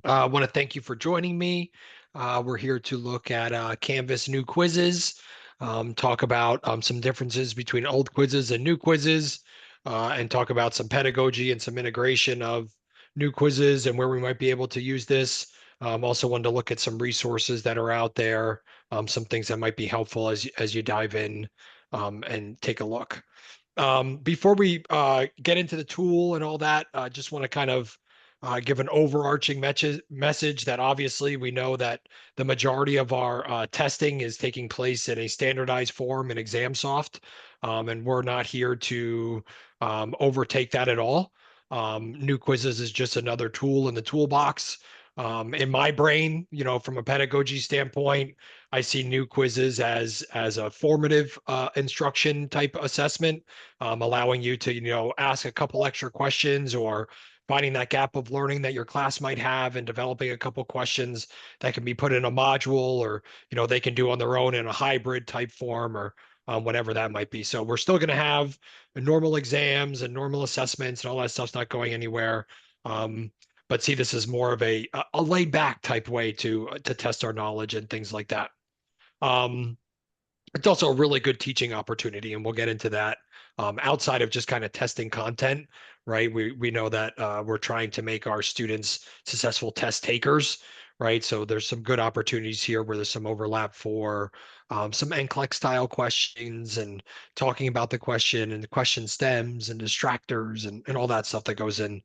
I want to thank you for joining me. We're here to look at Canvas new quizzes, talk about some differences between old quizzes and new quizzes, and talk about some pedagogy and some integration of new quizzes and where we might be able to use this. Also wanted to look at some resources that are out there, some things that might be helpful as you dive in and take a look. Before we get into the tool and all that, just want to kind of give an overarching message that obviously we know that the majority of our testing is taking place in a standardized form in ExamSoft, and we're not here to overtake that at all. New quizzes is just another tool in the toolbox. In my brain, from a pedagogy standpoint, I see new quizzes as a formative instruction type assessment, allowing you to, ask a couple extra questions or finding that gap of learning that your class might have and developing a couple questions that can be put in a module or, they can do on their own in a hybrid type form or whatever that might be. So we're still going to have normal exams and normal assessments and all that stuff's not going anywhere. But see this is more of a laid back type way to test our knowledge and things like that. Um, it's also a really good teaching opportunity, and we'll get into that outside of just kind of testing content, right? We know that we're trying to make our students successful test takers, right? So there's some good opportunities here where there's some overlap for some NCLEX style questions and talking about the question and the question stems and distractors and all that stuff that goes in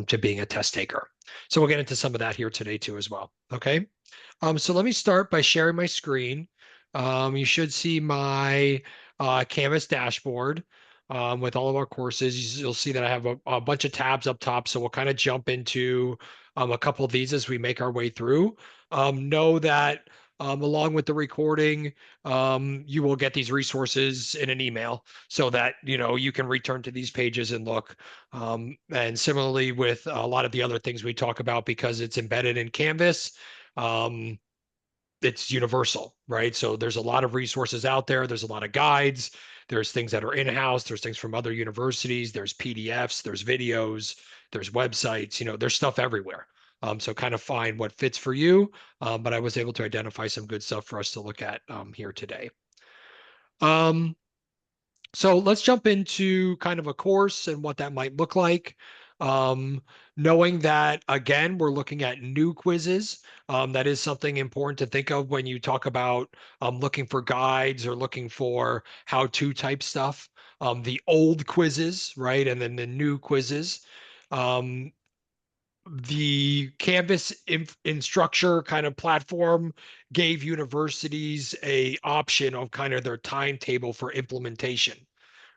to being a test taker. So we'll get into some of that here today too as well. Okay. So let me start by sharing my screen. You should see my Canvas dashboard with all of our courses. You'll see that I have a bunch of tabs up top. So we'll kind of jump into a couple of these as we make our way through. Know that along with the recording, you will get these resources in an email so that you can return to these pages and look. And similarly with a lot of the other things we talk about, because it's embedded in Canvas. Um, it's universal, right? So there's a lot of resources out there. There's a lot of guides. There's things that are in-house. There's things from other universities. There's PDFs. There's videos. There's websites. There's stuff everywhere. So kind of find what fits for you. But I was able to identify some good stuff for us to look at here today. Um, so let's jump into kind of a course and what that might look like. Um, Knowing that, again, we're looking at new quizzes. That is something important to think of when you talk about looking for guides or looking for how-to type stuff. The old quizzes, right? And then the new quizzes. Um, the Canvas Instructure kind of platform gave universities a option of kind of their timetable for implementation,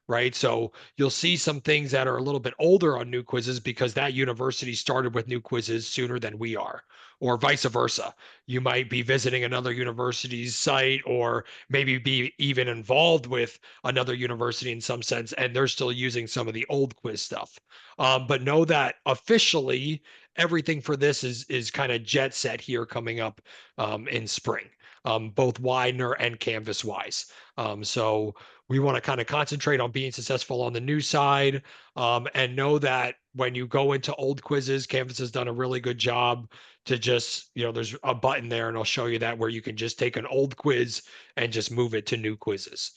right? So you'll see some things that are a little bit older on new quizzes because that university started with new quizzes sooner than we are, or vice versa. You might be visiting another university's site, or maybe be even involved with another university in some sense, and they're still using some of the old quiz stuff. But know that officially, everything for this is kind of jet set here coming up in spring, both Widener and Canvas wise. So we want to kind of concentrate on being successful on the new side, and know that when you go into old quizzes, Canvas has done a really good job to just, there's a button there and I'll show you that where you can just take an old quiz and just move it to new quizzes.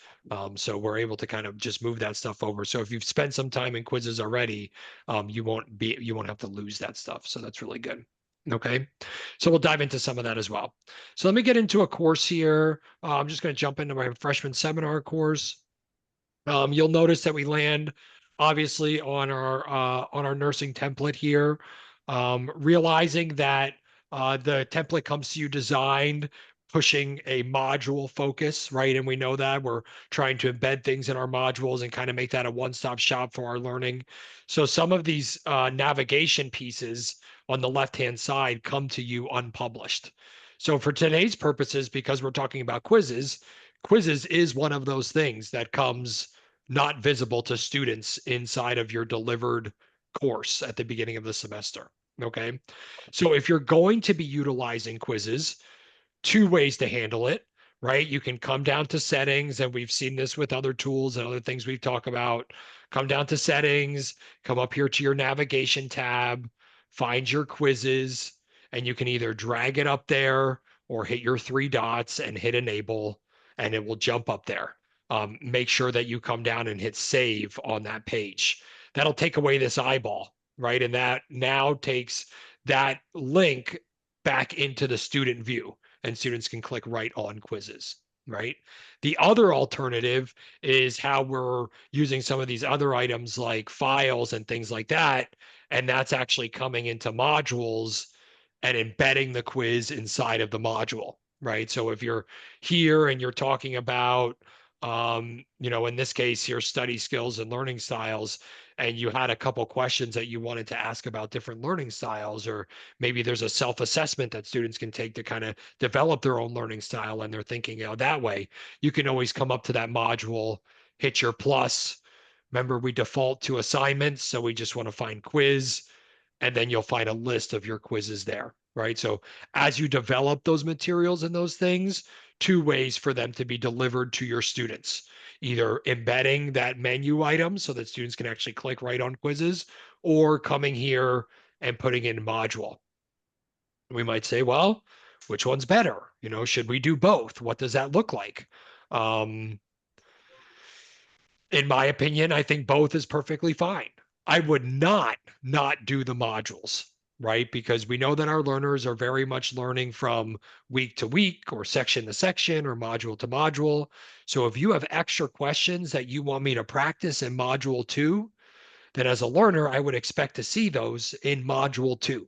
So we're able to kind of just move that stuff over. So if you've spent some time in quizzes already, you won't have to lose that stuff. So that's really good. Okay. So we'll dive into some of that as well. So let me get into a course here. I'm just going to jump into my freshman seminar course. You'll notice that we land obviously on our nursing template here, realizing that the template comes to you designed pushing a module focus, right? And we know that we're trying to embed things in our modules and kind of make that a one-stop shop for our learning. So some of these navigation pieces on the left-hand side come to you unpublished. So for today's purposes, because we're talking about quizzes is one of those things that comes not visible to students inside of your delivered course at the beginning of the semester. Okay. So if you're going to be utilizing quizzes, two ways to handle it, right? You can come down to settings, and we've seen this with other tools and other things we've talked about. Come down to settings, come up here to your navigation tab, find your quizzes, and you can either drag it up there or hit your three dots and hit enable, and it will jump up there. Make sure that you come down and hit save on that page. That'll take away this eyeball, right? And that now takes that link back into the student view, and students can click right on quizzes, right? The other alternative is how we're using some of these other items like files and things like that. And that's actually coming into modules and embedding the quiz inside of the module, right? So if you're here and you're talking about, in this case, your study skills and learning styles, and you had a couple questions that you wanted to ask about different learning styles, or maybe there's a self-assessment that students can take to kind of develop their own learning style, and they're thinking, that way, you can always come up to that module, hit your plus. Remember, we default to assignments, so we just want to find quiz, and then you'll find a list of your quizzes there, right? So as you develop those materials and those things, two ways for them to be delivered to your students, either embedding that menu item so that students can actually click right on quizzes, or coming here and putting in module. We might say, well, which one's better? Should we do both? What does that look like? In my opinion, I think both is perfectly fine. I would not do the modules, right? Because we know that our learners are very much learning from week to week or section to section or module to module. So if you have extra questions that you want me to practice in module 2, then as a learner, I would expect to see those in module 2,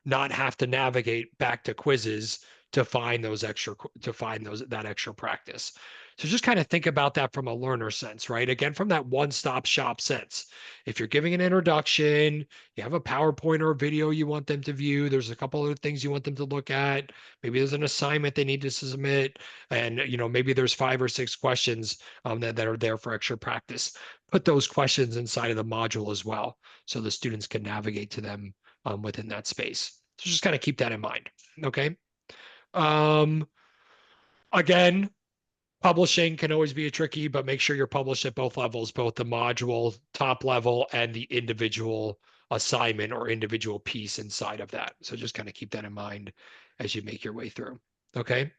not have to navigate back to quizzes to find that extra practice. So just kind of think about that from a learner sense, right? Again, from that one-stop shop sense. If you're giving an introduction, you have a PowerPoint or a video you want them to view, there's a couple other things you want them to look at. Maybe there's an assignment they need to submit, and maybe there's 5 or 6 questions that are there for extra practice. Put those questions inside of the module as well, so the students can navigate to them within that space. So just kind of keep that in mind. Okay. Um, Again, publishing can always be a tricky, but make sure you're published at both levels, both the module top level and the individual assignment or individual piece inside of that. So just kind of keep that in mind as you make your way through. Okay.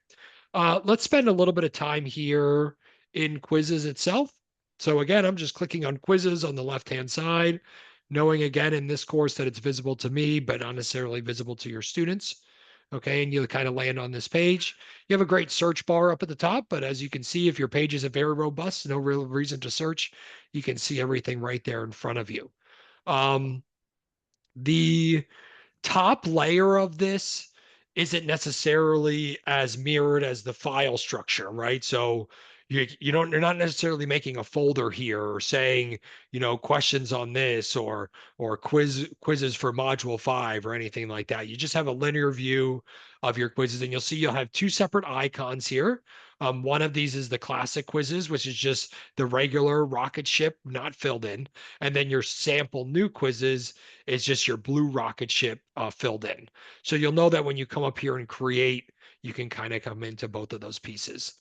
Let's spend a little bit of time here in quizzes itself. So again, I'm just clicking on quizzes on the left-hand side, knowing again in this course that it's visible to me, but not necessarily visible to your students. Okay, and you kind of land on this page. You have a great search bar up at the top, but as you can see, if your page isn't very robust, no real reason to search, you can see everything right there in front of you. The top layer of this isn't necessarily as mirrored as the file structure, right? So you're not necessarily making a folder here or saying, questions on this or quizzes for module 5 or anything like that. You just have a linear view of your quizzes, and you'll see you'll have 2 separate icons here. One of these is the classic quizzes, which is just the regular rocket ship, not filled in. And then your sample new quizzes is just your blue rocket ship filled in. So you'll know that when you come up here and create, you can kind of come into both of those pieces.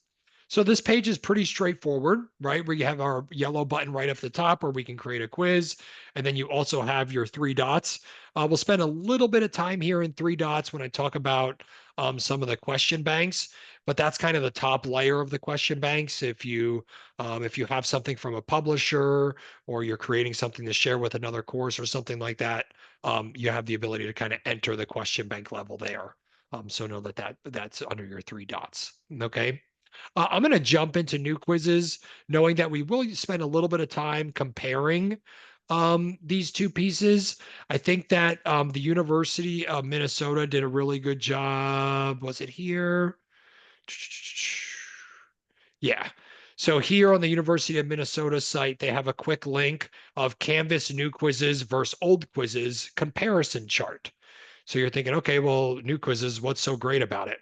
So this page is pretty straightforward, right? Where you have our yellow button right up the top where we can create a quiz. And then you also have your 3 dots. We'll spend a little bit of time here in 3 dots when I talk about some of the question banks, but that's kind of the top layer of the question banks. If you have something from a publisher or you're creating something to share with another course or something like that, you have the ability to kind of enter the question bank level there. So know that's under your 3 dots. Okay. I'm going to jump into new quizzes, knowing that we will spend a little bit of time comparing these 2 pieces. I think that the University of Minnesota did a really good job. Was it here? Yeah. So here on the University of Minnesota site, they have a quick link of Canvas new quizzes versus old quizzes comparison chart. So you're thinking, okay, well, new quizzes, what's so great about it?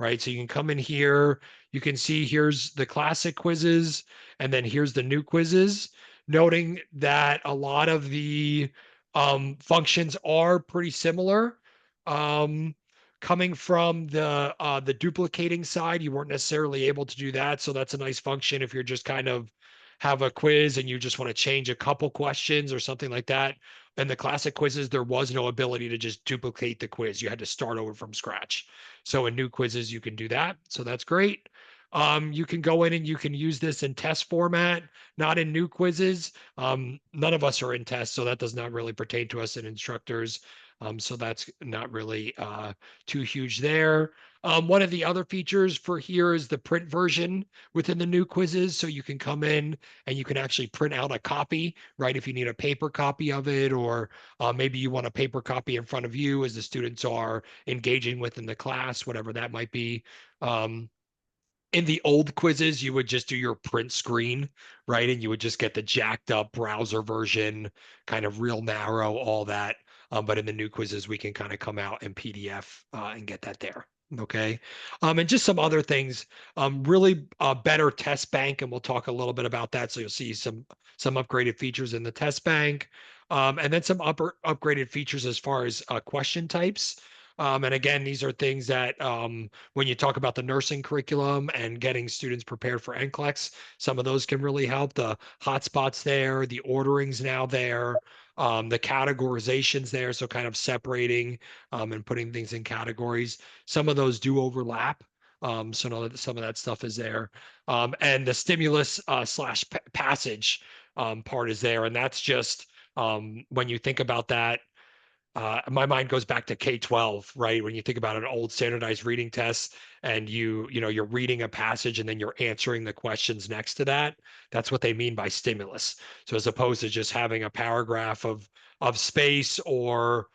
Right? So you can come in here, you can see here's the classic quizzes, and then here's the new quizzes, noting that a lot of the functions are pretty similar. Coming from the duplicating side, you weren't necessarily able to do that. So that's a nice function if you're just kind of have a quiz and you just want to change a couple questions or something like that. In the classic quizzes, there was no ability to just duplicate the quiz. You had to start over from scratch. So in new quizzes, you can do that. So that's great. You can go in and you can use this in test format, not in new quizzes. None of us are in tests, so that does not really pertain to us and instructors. So that's not really too huge there. One of the other features for here is the print version within the new quizzes. So you can come in and you can actually print out a copy, right? If you need a paper copy of it, or maybe you want a paper copy in front of you as the students are engaging within the class, whatever that might be. In the old quizzes, you would just do your print screen, right? And you would just get the jacked up browser version, kind of real narrow, all that. But in the new quizzes, we can kind of come out in PDF and get that there. Okay. And just some other things, really better test bank, and we'll talk a little bit about that. So you'll see some upgraded features in the test bank, and then some upgraded features as far as question types. And again, these are things that when you talk about the nursing curriculum and getting students prepared for NCLEX, some of those can really help. The hotspots there, the ordering's now there, the categorizations there, so kind of separating and putting things in categories. Some of those do overlap. So know that some of that stuff is there. And the stimulus slash passage part is there. And that's just when you think about that, my mind goes back to K-12, right? When you think about an old standardized reading test and you're reading a passage and then you're answering the questions next to that. That's what they mean by stimulus. So as opposed to just having a paragraph of space or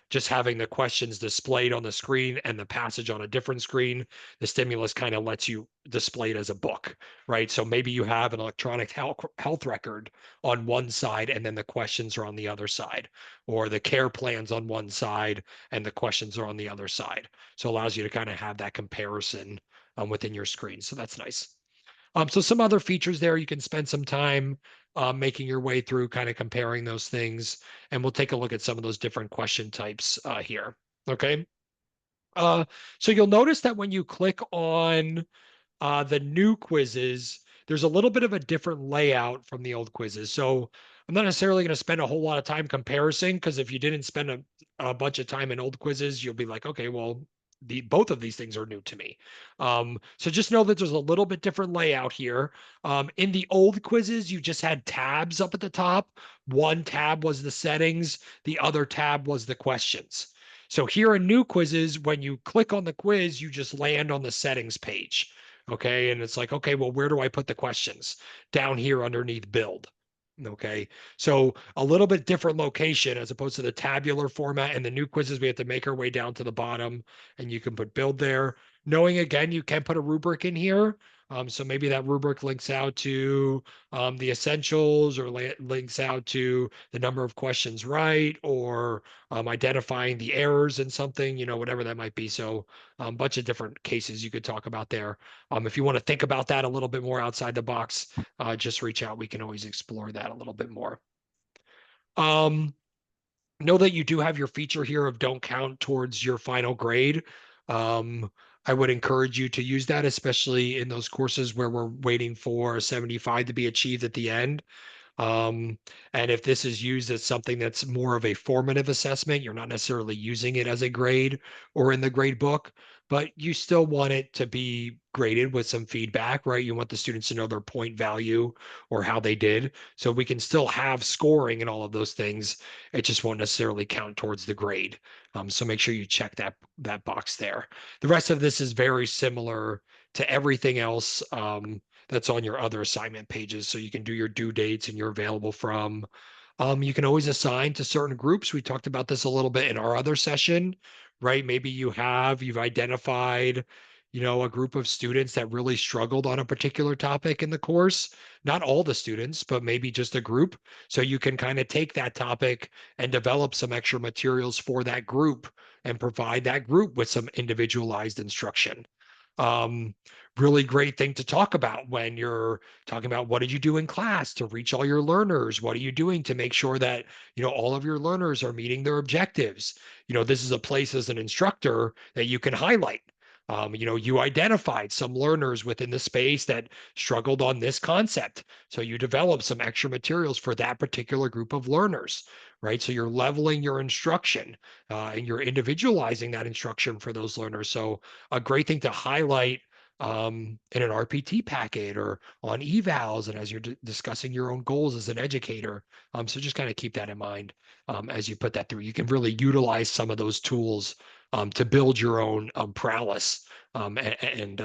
just having the questions displayed on the screen and the passage on a different screen, the stimulus kind of lets you display it as a book, right? So maybe you have an electronic health record on one side and then the questions are on the other side, or the care plans on one side and the questions are on the other side. So it allows you to kind of have that comparison within your screen. So that's nice. So some other features there, you can spend some time making your way through kind of comparing those things. And we'll take a look at some of those different question types here. Okay. Uh, so you'll notice that when you click on the new quizzes, there's a little bit of a different layout from the old quizzes. So I'm not necessarily going to spend a whole lot of time comparing, because if you didn't spend a bunch of time in old quizzes, you'll be like, okay, well, both of these things are new to me. So just know that there's a little bit different layout here. In the old quizzes, you just had tabs up at the top. One tab was the settings, the other tab was the questions. So here in new quizzes, when you click on the quiz, you just land on the settings page. Okay. And it's like, okay, well, where do I put the questions? Down here underneath build. Okay. So a little bit different location as opposed to the tabular format. And the new quizzes, we have to make our way down to the bottom and you can put build there. Knowing again, you can put a rubric in here. So maybe that rubric links out to the essentials, or links out to the number of questions right, or identifying the errors in something, whatever that might be. So a bunch of different cases you could talk about there. If you want to think about that a little bit more outside the box, just reach out. We can always explore that a little bit more. Um, know that you do have your feature here of don't count towards your final grade. Um, I would encourage you to use that, especially in those courses where we're waiting for 75 to be achieved at the end. Um, and if this is used as something that's more of a formative assessment, you're not necessarily using it as a grade or in the grade book, but you still want it to be graded with some feedback, right? You want the students to know their point value or how they did. So we can still have scoring and all of those things. It just won't necessarily count towards the grade. So make sure you check that box there. The rest of this is very similar to everything else. That's on your other assignment pages. So you can do your due dates and you're available from. You can always assign to certain groups. We talked about this a little bit in our other session, right? Maybe you've identified, a group of students that really struggled on a particular topic in the course. Not all the students, but maybe just a group. So you can kind of take that topic and develop some extra materials for that group and provide that group with some individualized instruction. Um, Really great thing to talk about when you're talking about what did you do in class to reach all your learners? What are you doing to make sure that, all of your learners are meeting their objectives? This is a place as an instructor that you can highlight. You identified some learners within the space that struggled on this concept. So you developed some extra materials for that particular group of learners, right? So you're leveling your instruction and you're individualizing that instruction for those learners. So a great thing to highlight in an RPT packet or on evals and as you're discussing your own goals as an educator. So just kind of keep that in mind as you put that through. You can really utilize some of those tools to build your own prowess and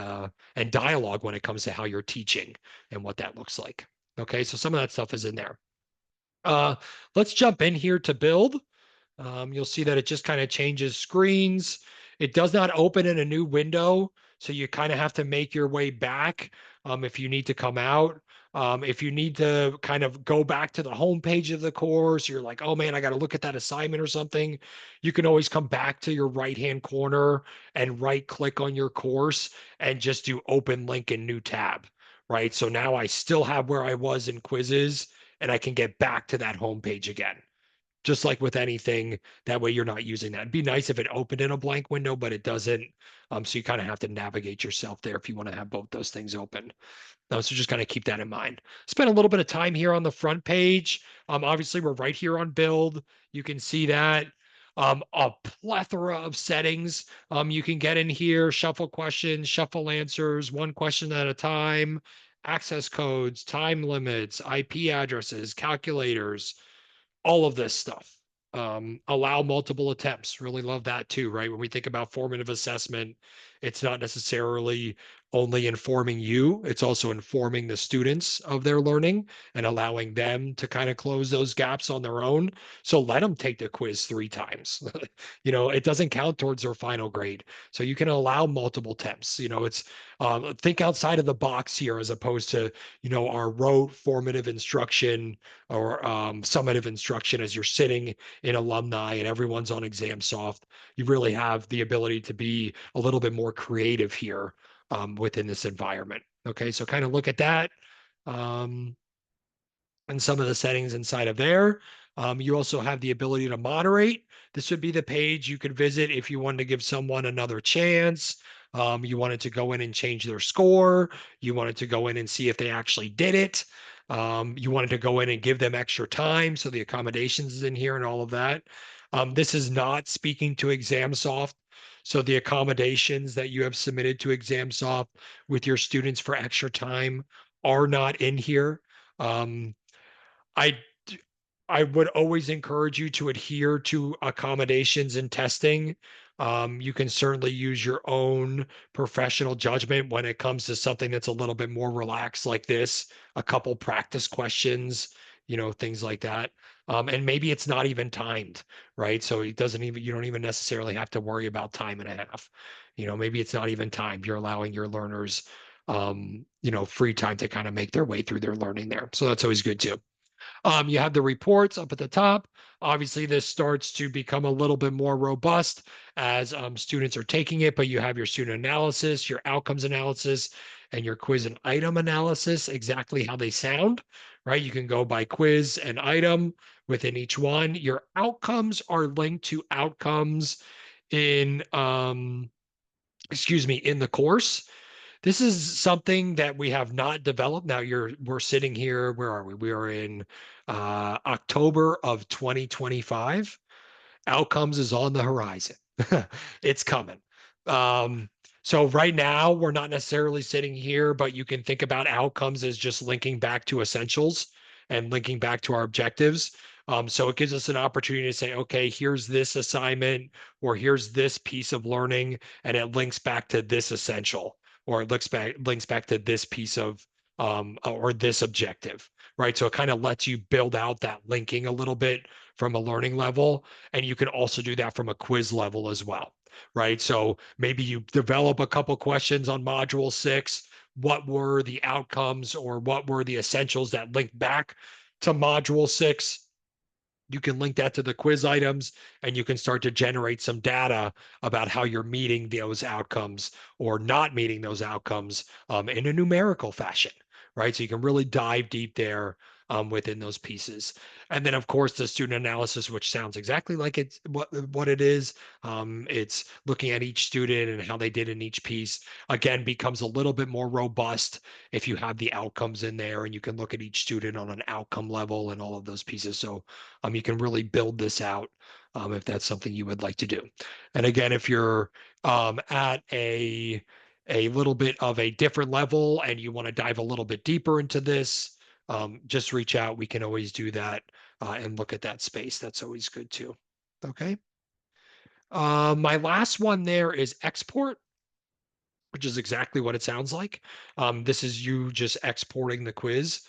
dialogue when it comes to how you're teaching and what that looks like. Okay, so some of that stuff is in there. Uh, let's jump in here to build. You'll see that it just kind of changes screens. It does not open in a new window, so you kind of have to make your way back if you need to come out. If you need to kind of go back to the home page of the course, you're like, oh man, I got to look at that assignment or something. You can always come back to your right-hand corner and right-click on your course and just do open link in new tab, right? So now I still have where I was in quizzes and I can get back to that home page again just like with anything. That way you're not using that. It'd be nice if it opened in a blank window, but it doesn't. So you kind of have to navigate yourself there if you want to have both those things open. So just kind of keep that in mind. Spend a little bit of time here on the front page. Obviously, we're right here on build. You can see that. A plethora of settings you can get in here, shuffle questions, shuffle answers, one question at a time, access codes, time limits, IP addresses, calculators, all of this stuff. Allow multiple attempts. Really love that too, right? When we think about formative assessment, it's not necessarily only informing you, it's also informing the students of their learning and allowing them to kind of close those gaps on their own. So let them take the quiz 3 times. It doesn't count towards their final grade. So you can allow multiple attempts. It's think outside of the box here as opposed to, our rote formative instruction or summative instruction as you're sitting in alumni and everyone's on ExamSoft. You really have the ability to be a little bit more creative here within this environment. Okay, so kind of look at that um, and some of the settings inside of there. You also have the ability to moderate. This would be the page you could visit if you wanted to give someone another chance. You wanted to go in and change their score. You wanted to go in and see if they actually did it. You wanted to go in and give them extra time. So the accommodations is in here and all of that. This is not speaking to ExamSoft. So the accommodations that you have submitted to ExamSoft with your students for extra time are not in here. Um, I I would always encourage you to adhere to accommodations and testing. You can certainly use your own professional judgment when it comes to something that's a little bit more relaxed like this, a couple practice questions, things like that. And maybe it's not even timed, right? So you don't even necessarily have to worry about time and a half. Maybe it's not even timed. You're allowing your learners, free time to kind of make their way through their learning there. So that's always good too. You have the reports up at the top. Obviously, this starts to become a little bit more robust as students are taking it, but you have your student analysis, your outcomes analysis, and your quiz and item analysis, exactly how they sound, right? You can go by quiz and item within each one. Your outcomes are linked to outcomes in, in the course. This is something that we have not developed. Now we're sitting here, where are we? We are in October of 2025. Outcomes is on the horizon. It's coming. Um, so right now we're not necessarily sitting here, but you can think about outcomes as just linking back to essentials and linking back to our objectives. So it gives us an opportunity to say, okay, here's this assignment, or here's this piece of learning, and it links back to this essential, or it links back to this piece of or this objective, right? So it kind of lets you build out that linking a little bit from a learning level. And you can also do that from a quiz level as well, right? So maybe you develop a couple questions on module 6. What were the outcomes or what were the essentials that link back to module 6? You can link that to the quiz items and you can start to generate some data about how you're meeting those outcomes or not meeting those outcomes in a numerical fashion, right? So you can really dive deep there within those pieces. And then, of course, the student analysis, which sounds exactly like it's what it is. It's looking at each student and how they did in each piece. Again, becomes a little bit more robust if you have the outcomes in there and you can look at each student on an outcome level and all of those pieces. So you can really build this out if that's something you would like to do. And again, if you're at a little bit of a different level and you want to dive a little bit deeper into this, just reach out. We can always do that and look at that space. That's always good too. Okay. My last one there is export, which is exactly what it sounds like. This is you just exporting the quiz.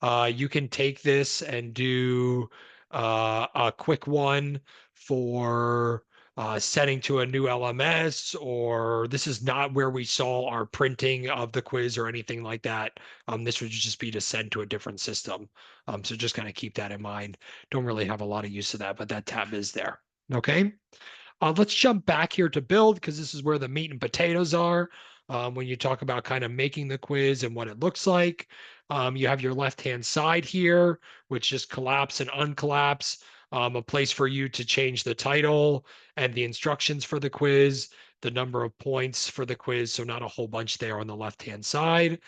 You can take this and do a quick one for setting to a new LMS, or this is not where we saw our printing of the quiz or anything like that. This would just be to send to a different system. So just kind of keep that in mind. Don't really have a lot of use of that, but that tab is there. Okay. Let's jump back here to build because this is where the meat and potatoes are. When you talk about kind of making the quiz and what it looks like, you have your left-hand side here, which just collapse and uncollapse, a place for you to change the title and the instructions for the quiz, the number of points for the quiz. So not a whole bunch there on the left-hand side.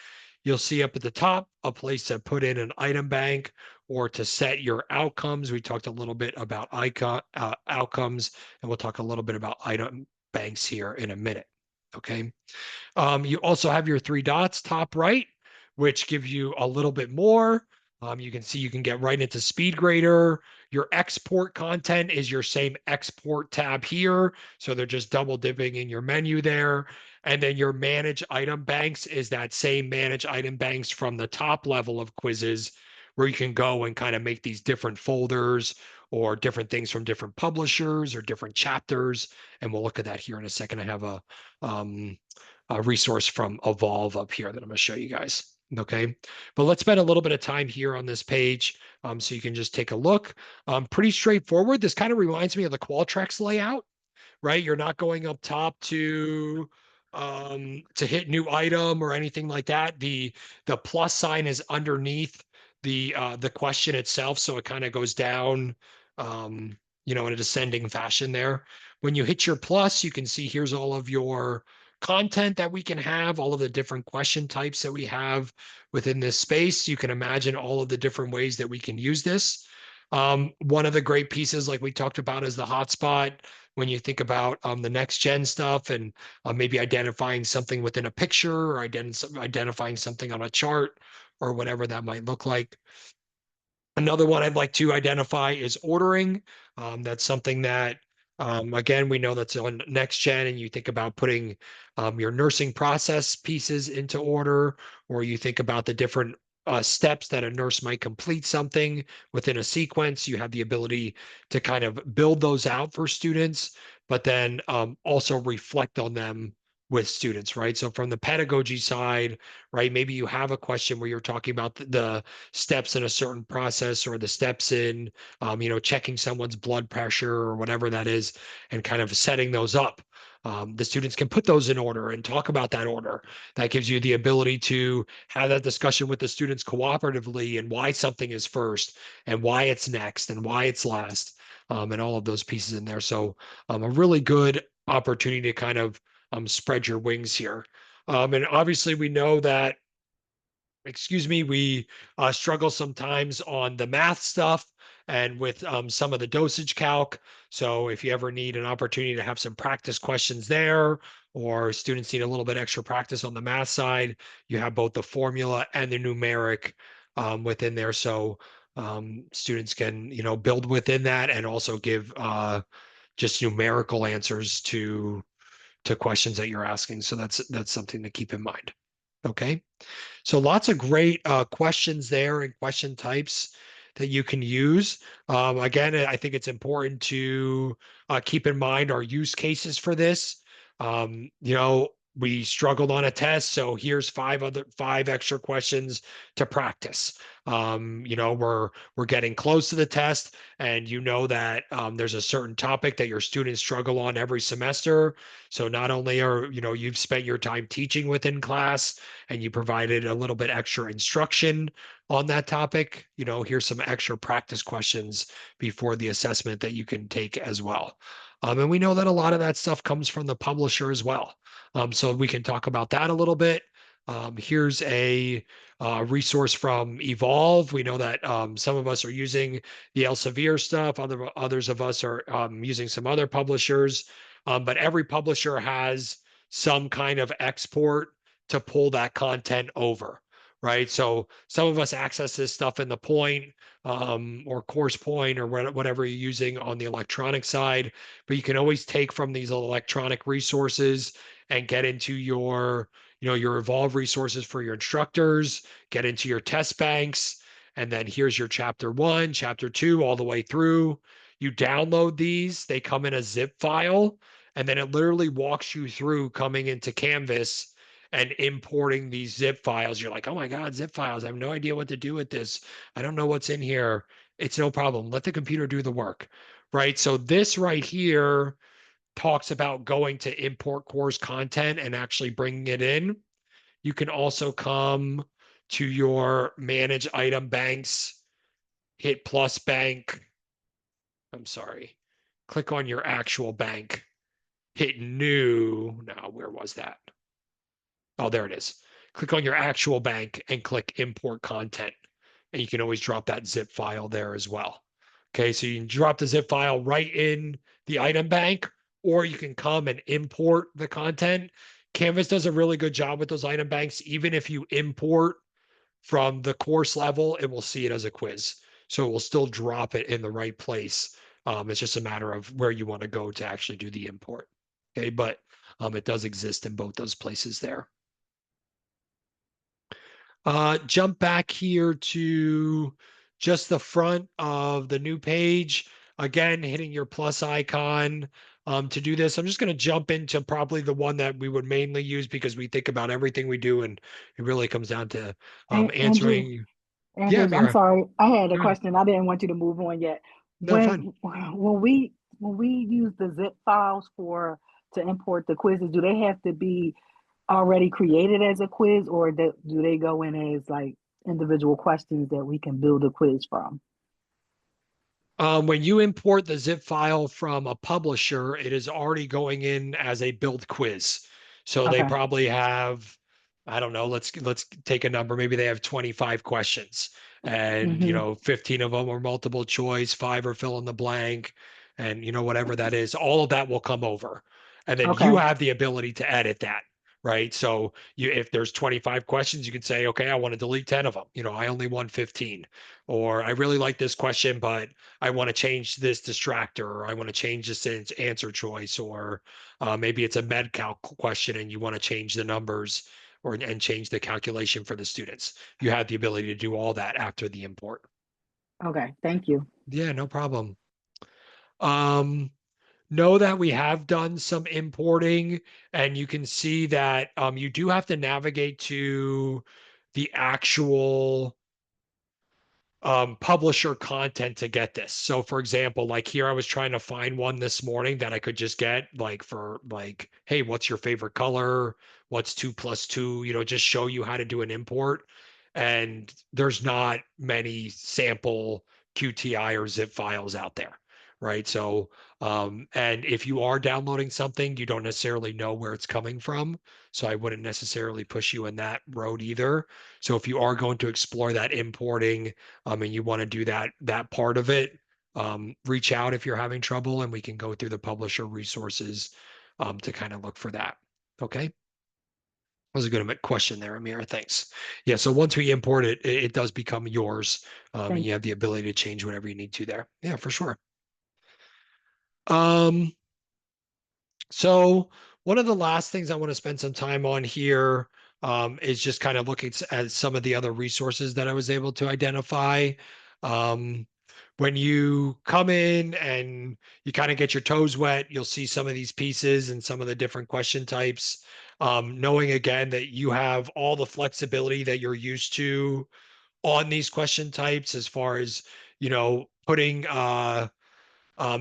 You'll see up at the top a place to put in an item bank or to set your outcomes. We talked a little bit about outcomes, and we'll talk a little bit about item banks here in a minute. Okay. You also have your three dots top right, which give you a little bit more. You can see you can get right into SpeedGrader. Your export content is your same export tab here. So they're just double dipping in your menu there. And then your manage item banks is that same manage item banks from the top level of quizzes where you can go and kind of make these different folders or different things from different publishers or different chapters. And we'll look at that here in a second. I have a resource from Evolve up here that I'm going to show you guys. Okay, but let's spend a little bit of time here on this page so you can just take a look. Pretty straightforward. This kind of reminds me of the Qualtrics layout, right? You're not going up top to hit new item or anything like that. The plus sign is underneath the question itself, so it kind of goes down in a descending fashion there. When you hit your plus, you can see here's all of your content that we can have, all of the different question types that we have within this space. You can imagine all of the different ways that we can use this. One of the great pieces, like we talked about, is the hotspot. When you think about the next gen stuff and maybe identifying something within a picture or identifying something on a chart or whatever that might look like. Another one I'd like to identify is ordering. That's something that, again, we know that's on next gen, and you think about putting your nursing process pieces into order, or you think about the different steps that a nurse might complete something within a sequence. You have the ability to kind of build those out for students, but then also reflect on them with students, right? So from the pedagogy side, right, maybe you have a question where you're talking about the steps in a certain process or the steps in, checking someone's blood pressure or whatever that is, and kind of setting those up. The students can put those in order and talk about that order. That gives you the ability to have that discussion with the students cooperatively and why something is first and why it's next and why it's last, and all of those pieces in there. So a really good opportunity to kind of spread your wings here. And obviously we know that, excuse me, we struggle sometimes on the math stuff and with some of the dosage calc. So if you ever need an opportunity to have some practice questions there, or students need a little bit extra practice on the math side, you have both the formula and the numeric within there. So students can, build within that and also give just numerical answers to questions that you're asking. So that's something to keep in mind. Okay. So lots of great questions there and question types that you can use. Again, I think it's important to keep in mind our use cases for this. we struggled on a test, so here's five extra questions to practice. We're getting close to the test, and you know that there's a certain topic that your students struggle on every semester. So not only are, you've spent your time teaching within class and you provided a little bit extra instruction on that topic, here's some extra practice questions before the assessment that you can take as well. And we know that a lot of that stuff comes from the publisher as well. So we can talk about that a little bit. Here's a resource from Evolve. We know that some of us are using the Elsevier stuff. Others of us are using some other publishers. But every publisher has some kind of export to pull that content over, right? So some of us access this stuff in the Point or Course Point or whatever you're using on the electronic side, but you can always take from these electronic resources and get into your Evolve resources for your instructors, get into your test banks, and then here's your chapter 1, chapter 2, all the way through. You download these, they come in a zip file, and then it literally walks you through coming into Canvas and importing these zip files. You're like, oh my God, zip files. I have no idea what to do with this. I don't know what's in here. It's no problem. Let the computer do the work, right? So this right here talks about going to import course content and actually bringing it in. You can also come to your manage item banks, hit plus bank. I'm sorry. Click on your actual bank, hit new. Now, where was that? Oh, there it is. Click on your actual bank and click import content. And you can always drop that zip file there as well. Okay, so you can drop the zip file right in the item bank, or you can come and import the content. Canvas does a really good job with those item banks. Even if you import from the course level, it will see it as a quiz. So it will still drop it in the right place. It's just a matter of where you want to go to actually do the import. Okay, but it does exist in both those places there. Jump back here to just the front of the new page. Again, hitting your plus icon to do this. I'm just going to jump into probably the one that we would mainly use because we think about everything we do, and it really comes down to Andrew, answering. Yeah, Andrews, I'm Mira. sorry. I had a Go ahead. question. I didn't want you to move on yet. No fun. When we use the zip files for to import the quizzes, do they have to be already created as a quiz, or do they go in as like individual questions that we can build a quiz from? When you import the zip file from a publisher, it is already going in as a build quiz. So they Okay. probably have, I don't know, let's take a number. Maybe they have 25 questions and Mm-hmm. 15 of them are multiple choice, five are fill in the blank, and whatever that is, all of that will come over. And then you Okay. have the ability to edit that. Right. So if there's 25 questions, you can say, okay, I want to delete 10 of them. I only want 15. Or I really like this question, but I want to change this distractor, or I want to change this answer choice, or maybe it's a med calc question and you want to change the numbers and change the calculation for the students. You have the ability to do all that after the import. Okay. Thank you. Yeah, no problem. Um, know that we have done some importing, and you can see that you do have to navigate to the actual publisher content to get this. So for example, like here I was trying to find one this morning that I could just get like for like, hey, what's your favorite color? What's 2 + 2? Just show you how to do an import. And there's not many sample QTI or zip files out there, right? So and if you are downloading something, you don't necessarily know where it's coming from. So I wouldn't necessarily push you in that road either. So if you are going to explore that importing, and you want to do that part of it, reach out if you're having trouble, and we can go through the publisher resources to kind of look for that. Okay. That was a good question there, Amir. Thanks. Yeah. So once we import it, it does become yours, and Thank you have the ability to change whatever you need to there. Yeah, for sure. Um, so one of the last things I want to spend some time on here is just kind of looking at some of the other resources that I was able to identify. Um, when you come in and you kind of get your toes wet, you'll see some of these pieces and some of the different question types. Knowing again that you have all the flexibility that you're used to on these question types as far as, putting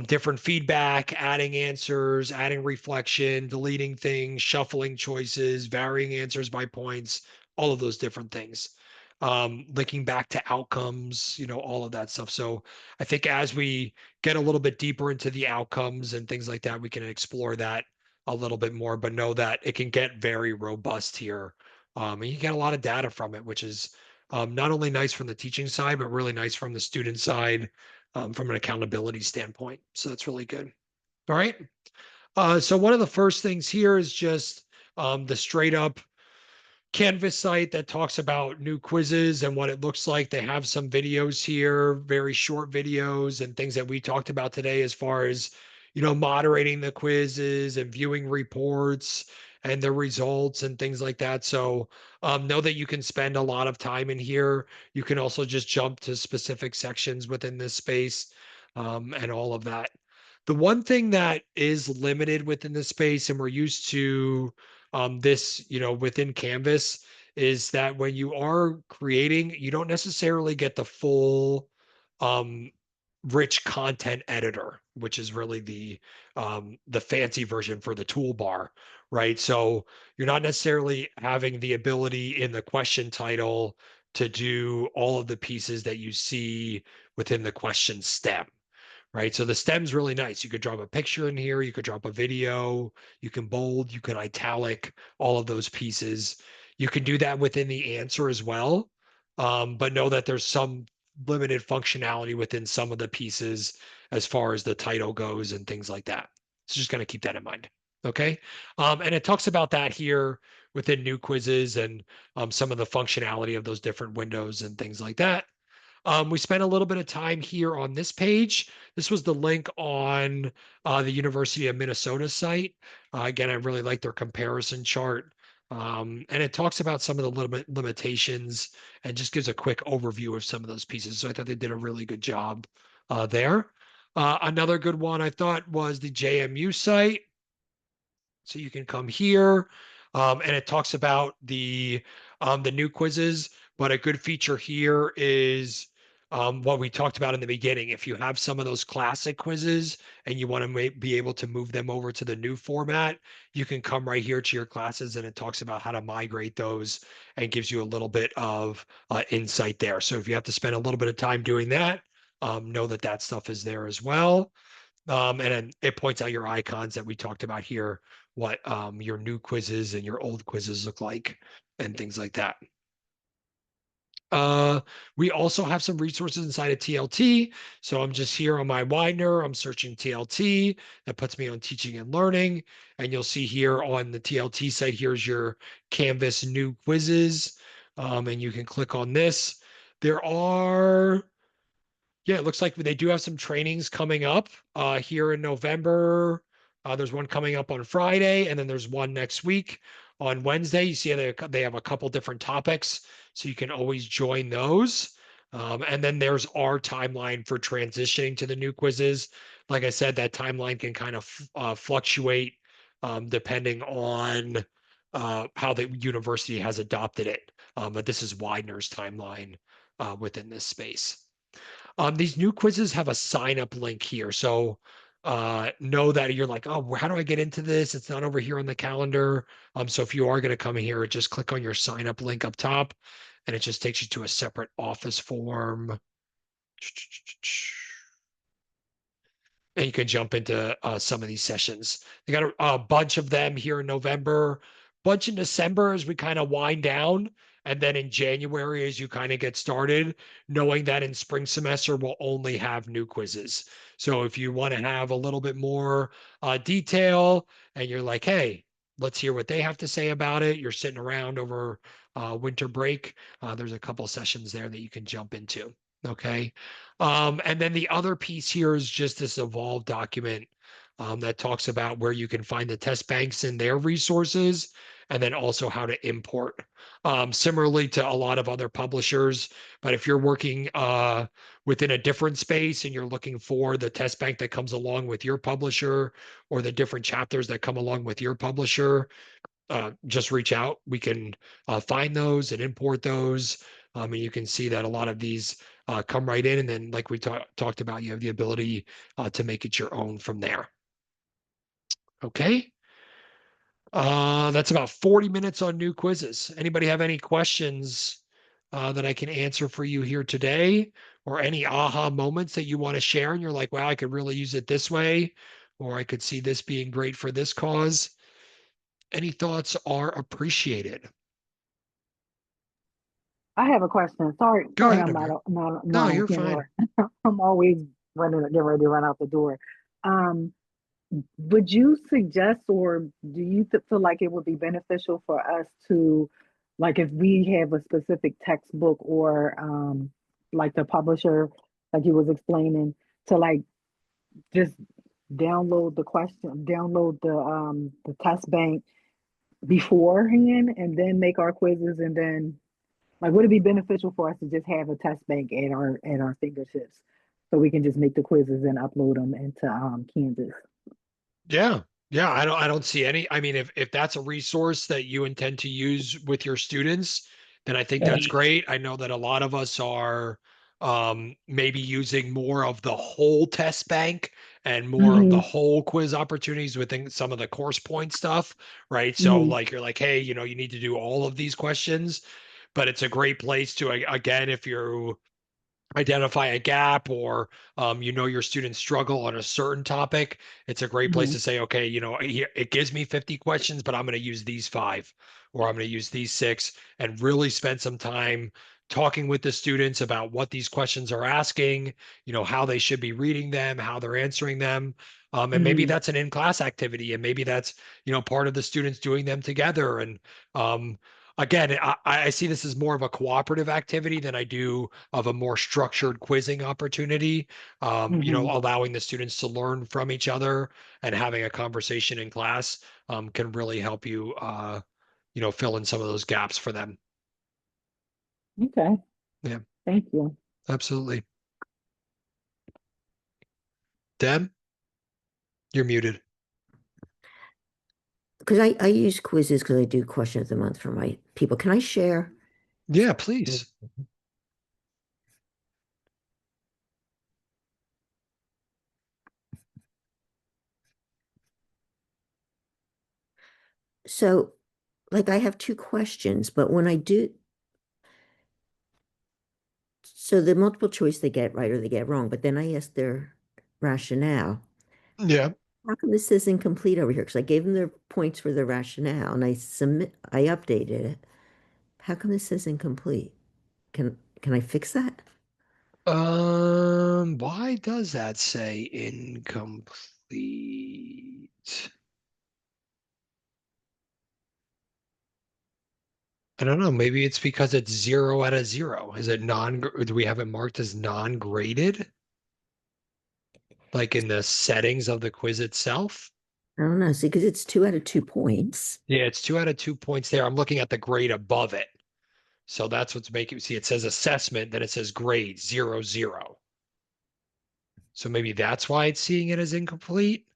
different feedback, adding answers, adding reflection, deleting things, shuffling choices, varying answers by points, all of those different things. Linking back to outcomes, all of that stuff. So I think as we get a little bit deeper into the outcomes and things like that, we can explore that a little bit more, but know that it can get very robust here. And you get a lot of data from it, which is not only nice from the teaching side, but really nice from the student side, from an accountability standpoint. So that's really good. All right. So one of the first things here is just the straight up Canvas site that talks about new quizzes and what it looks like. They have some videos here, very short videos and things that we talked about today as far as, moderating the quizzes and viewing reports and the results and things like that. So know that you can spend a lot of time in here. You can also just jump to specific sections within this space, and all of that. The one thing that is limited within this space, and we're used to this, within Canvas, is that when you are creating, you don't necessarily get the full um, rich content editor, which is really the fancy version for the toolbar, right? So you're not necessarily having the ability in the question title to do all of the pieces that you see within the question stem, right? So the stem's really nice. You could drop a picture in here, you could drop a video, you can bold, you can italic, all of those pieces. You can do that within the answer as well, but know that there's some limited functionality within some of the pieces as far as the title goes and things like that. So just going to keep that in mind. Okay. And it talks about that here within new quizzes and some of the functionality of those different windows and things like that. We spent a little bit of time here on this page. This was the link on the University of Minnesota site. Again, I really like their comparison chart. And it talks about some of the limitations and just gives a quick overview of some of those pieces. So I thought they did a really good job there. Another good one I thought was the JMU site. So you can come here, and it talks about the new quizzes. But a good feature here is what we talked about in the beginning. If you have some of those classic quizzes and you want to be able to move them over to the new format, you can come right here to your classes, and it talks about how to migrate those and gives you a little bit of insight there. So if you have to spend a little bit of time doing that, know that that stuff is there as well. And then it points out your icons that we talked about here, what your new quizzes and your old quizzes look like, and things like that. Uh, we also have some resources inside of TLT. So I'm just here on my Widener, I'm searching TLT. That puts me on teaching and learning. And you'll see here on the TLT site, here's your Canvas new quizzes. And you can click on this. There are Yeah, it looks like they do have some trainings coming up here in November. There's one coming up on Friday, and then there's one next week on Wednesday. You see they have a couple different topics, so you can always join those. And then there's our timeline for transitioning to the new quizzes. Like I said, that timeline can kind of fluctuate depending on how the university has adopted it. But this is Widener's timeline within this space. These new quizzes have a sign up link here. So know that you're like, oh, how do I get into this? It's not over here on the calendar. So if you are going to come here, just click on your sign up link up top and it just takes you to a separate office form. And you can jump into some of these sessions. They got a bunch of them here in November, bunch in December as we kind of wind down, and then in January as you kind of get started, knowing that in spring semester we'll only have new quizzes. So if you want to have a little bit more detail, and you're like, hey, let's hear what they have to say about it. You're sitting around over winter break. There's a couple sessions there that you can jump into. Okay. And then the other piece here is just this Evolve document. that talks about where you can find the test banks and their resources, and then also how to import. Similarly to a lot of other publishers, but if you're working within a different space and you're looking for the test bank that comes along with your publisher or the different chapters that come along with your publisher, just reach out. We can find those and import those. And you can see that a lot of these come right in. And then, like we talked about, you have the ability to make it your own from there. Okay. That's about 40 minutes on new quizzes. Anybody have any questions that I can answer for you here today, or any aha moments that you want to share? And you're like, wow, I could really use it this way, or I could see this being great for this cause. Any thoughts are appreciated. I have a question. Sorry, Go sorry, ahead, I'm Amir. not No, on you're fine. camera. I'm always getting ready to run out the door. Um, would you suggest, or do you feel like it would be beneficial for us to, like, if we have a specific textbook or like the publisher, like you was explaining, to like just download the test bank beforehand and then make our quizzes, and then like would it be beneficial for us to just have a test bank at our fingertips so we can just make the quizzes and upload them into Canvas? Yeah. Yeah, I don't see any. I mean, if that's a resource that you intend to use with your students, then I think Yeah. that's great. I know that a lot of us are maybe using more of the whole test bank and more of the Hmm. whole quiz opportunities within some of the course point stuff, right? So Hmm. like you're like, hey, you need to do all of these questions, but it's a great place to again, if you identify a gap, or your students struggle on a certain topic, it's a great place Hmm. to say, okay, it gives me 50 questions, but I'm going to use these five, or I'm going to use these six, and really spend some time talking with the students about what these questions are asking, how they should be reading them, how they're answering them. And maybe Hmm. that's an in-class activity, and maybe that's part of the students doing them together. And again, I see this as more of a cooperative activity than I do of a more structured quizzing opportunity. Hmm. Allowing the students to learn from each other and having a conversation in class can really help you, fill in some of those gaps for them. Okay. Yeah, Thank you. absolutely. Deb, you're muted. Because I use quizzes because I do question of the month for my people. Can I share? Yeah, please. So, like, I have two questions, but when I do, so the multiple choice they get right or they get wrong, but then I ask their rationale. Yeah. How come this says incomplete over here? Because I gave them their points for their rationale and I updated it. How come this says incomplete? Can I fix that? Why does that say incomplete? I don't know. Maybe it's because it's 0 out of 0. Is it do we have it marked as non-graded? Like in the settings of the quiz itself? I don't know. See, because it's 2 out of 2 points. Yeah, it's 2 out of 2 points there. I'm looking at the grade above it. So that's what's making, see, it says assessment, then it says grade 0, 0. So maybe that's why it's seeing it as incomplete.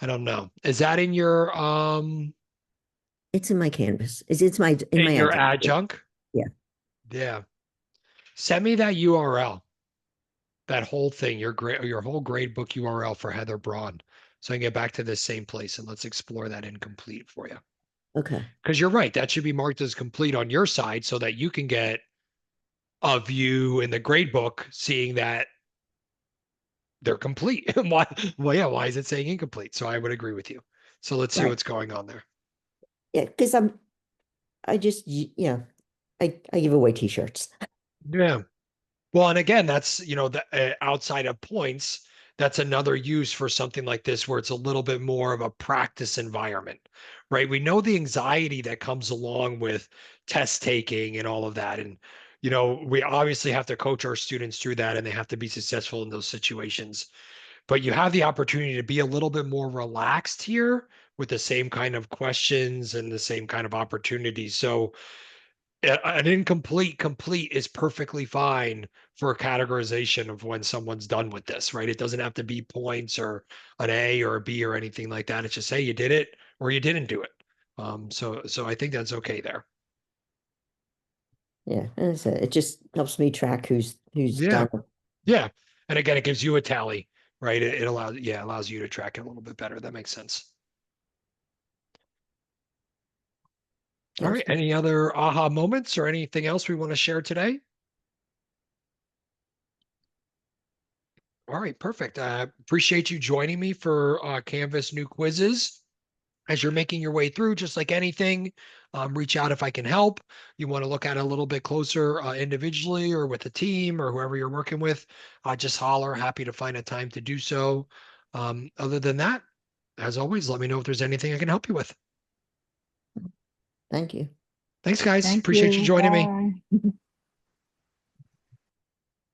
I don't know. Is that in your It's in my Canvas. It's my in in my your adjunct. adjunct? Yeah. Yeah. Send me that URL, that whole thing, your whole grade book URL for Heather Braun. So I can get back to this same place and let's explore that incomplete for you. Okay. Because you're right, that should be marked as complete on your side so that you can get a view in the grade book seeing that they're complete. Why? Well, yeah. Why is it saying incomplete? So I would agree with you. So let's see Right. what's going on there. Yeah, because I just I give away t-shirts. Yeah. Well, and again, that's the outside of points. That's another use for something like this where it's a little bit more of a practice environment, right? We know the anxiety that comes along with test taking and all of that, and we obviously have to coach our students through that, and they have to be successful in those situations. but you have the opportunity to be a little bit more relaxed here with the same kind of questions and the same kind of opportunities. So an incomplete complete is perfectly fine for a categorization of when someone's done with this, right? It doesn't have to be points or an A or a B or anything like that. It's just, hey, you did it or you didn't do it. So I think that's okay there. Yeah, and it just helps me track who's Yeah. done it. Yeah. And again, it gives you a tally, right? It allows you to track it a little bit better. That makes sense. All right. Gotcha. Any other aha moments or anything else we want to share today? All right, perfect. Appreciate you joining me for Canvas new quizzes. As you're making your way through, just like anything, reach out if I can help. You want to look at it a little bit closer individually or with a team or whoever you're working with, just holler. Happy to find a time to do so. Other than that, as always, let me know if there's anything I can help you with. Thank you. Thanks, guys. Thank Appreciate you you. joining me. Bye.